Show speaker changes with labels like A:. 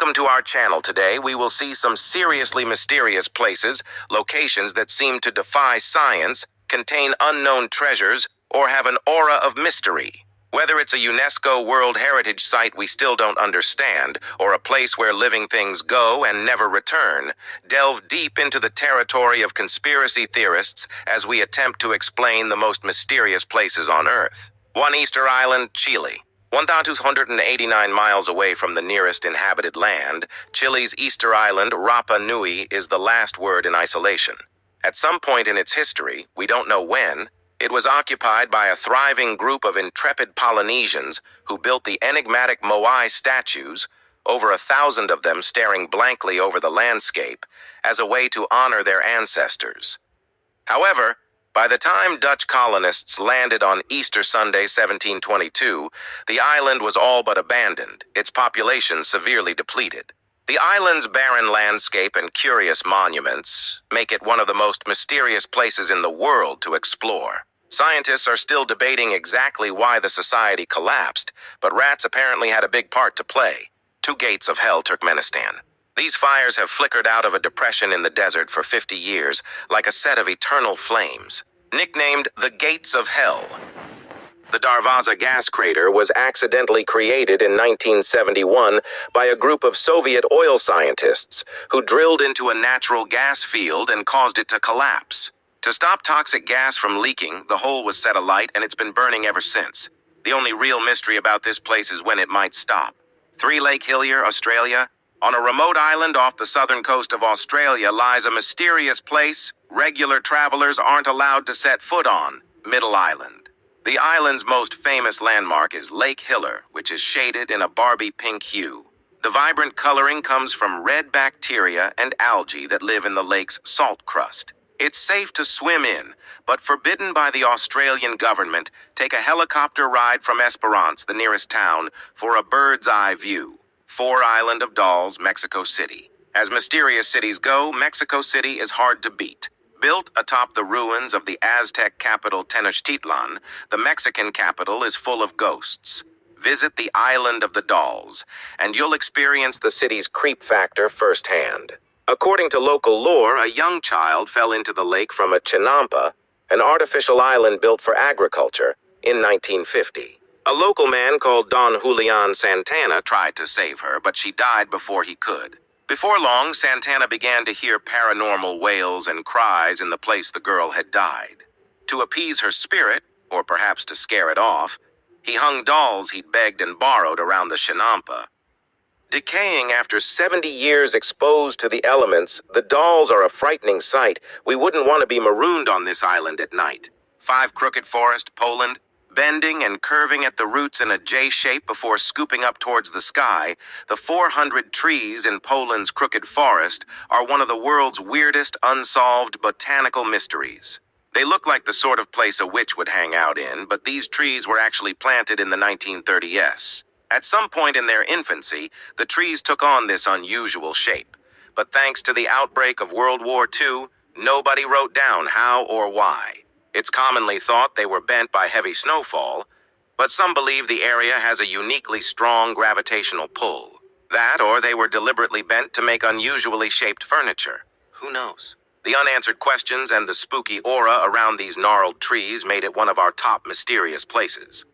A: Welcome to our channel. Today we will see some seriously mysterious places, locations that seem to defy science, contain unknown treasures, or have an aura of mystery. Whether it's a UNESCO World Heritage Site we still don't understand, or a place where living things go and never return, delve deep into the territory of conspiracy theorists as we attempt to explain the most mysterious places on Earth. One Easter Island, Chile. 1,289 miles away from the nearest inhabited land, Chile's Easter Island, Rapa Nui, is the last word in isolation. At some point in its history, we don't know when, it was occupied by a thriving group of intrepid Polynesians who built the enigmatic Moai statues, over 1,000 of them staring blankly over the landscape, as a way to honor their ancestors. However, by the time Dutch colonists landed on Easter Sunday 1722, the island was all but abandoned, its population severely depleted. The island's barren landscape and curious monuments make it one of the most mysterious places in the world to explore. Scientists are still debating exactly why the society collapsed, but rats apparently had a big part to play. Two Gates of Hell, Turkmenistan. These fires have flickered out of a depression in the desert for 50 years, like a set of eternal flames. Nicknamed the Gates of Hell, the Darvaza gas crater was accidentally created in 1971 by a group of Soviet oil scientists who drilled into a natural gas field and caused it to collapse. To stop toxic gas from leaking, the hole was set alight and it's been burning ever since. The only real mystery about this place is when it might stop. 3 Lake Hillier, Australia. On a remote island off the southern coast of Australia lies a mysterious place regular travelers aren't allowed to set foot on, Middle Island. The island's most famous landmark is Lake Hiller, which is shaded in a Barbie pink hue. The vibrant coloring comes from red bacteria and algae that live in the lake's salt crust. It's safe to swim in, but forbidden by the Australian government. Take a helicopter ride from Esperance, the nearest town, for a bird's eye view. 4 Island of Dolls, Mexico City. As mysterious cities go, Mexico City is hard to beat. Built atop the ruins of the Aztec capital Tenochtitlan, the Mexican capital is full of ghosts. Visit the Island of the Dolls, and you'll experience the city's creep factor firsthand. According to local lore, a young child fell into the lake from a chinampa, an artificial island built for agriculture, in 1950. A local man called Don Julian Santana tried to save her, but she died before he could. Before long, Santana began to hear paranormal wails and cries in the place the girl had died. To appease her spirit, or perhaps to scare it off, he hung dolls he'd begged and borrowed around the chinampa. Decaying after 70 years exposed to the elements, the dolls are a frightening sight. We wouldn't want to be marooned on this island at night. 5 Crooked Forest, Poland. Bending and curving at the roots in a J shape before scooping up towards the sky, the 400 trees in Poland's Crooked Forest are one of the world's weirdest unsolved botanical mysteries. They look like the sort of place a witch would hang out in, but these trees were actually planted in the 1930s. At some point in their infancy, the trees took on this unusual shape. But thanks to the outbreak of World War II, nobody wrote down how or why. It's commonly thought they were bent by heavy snowfall, but some believe the area has a uniquely strong gravitational pull. That, or they were deliberately bent to make unusually shaped furniture. Who knows? The unanswered questions and the spooky aura around these gnarled trees made it one of our top mysterious places.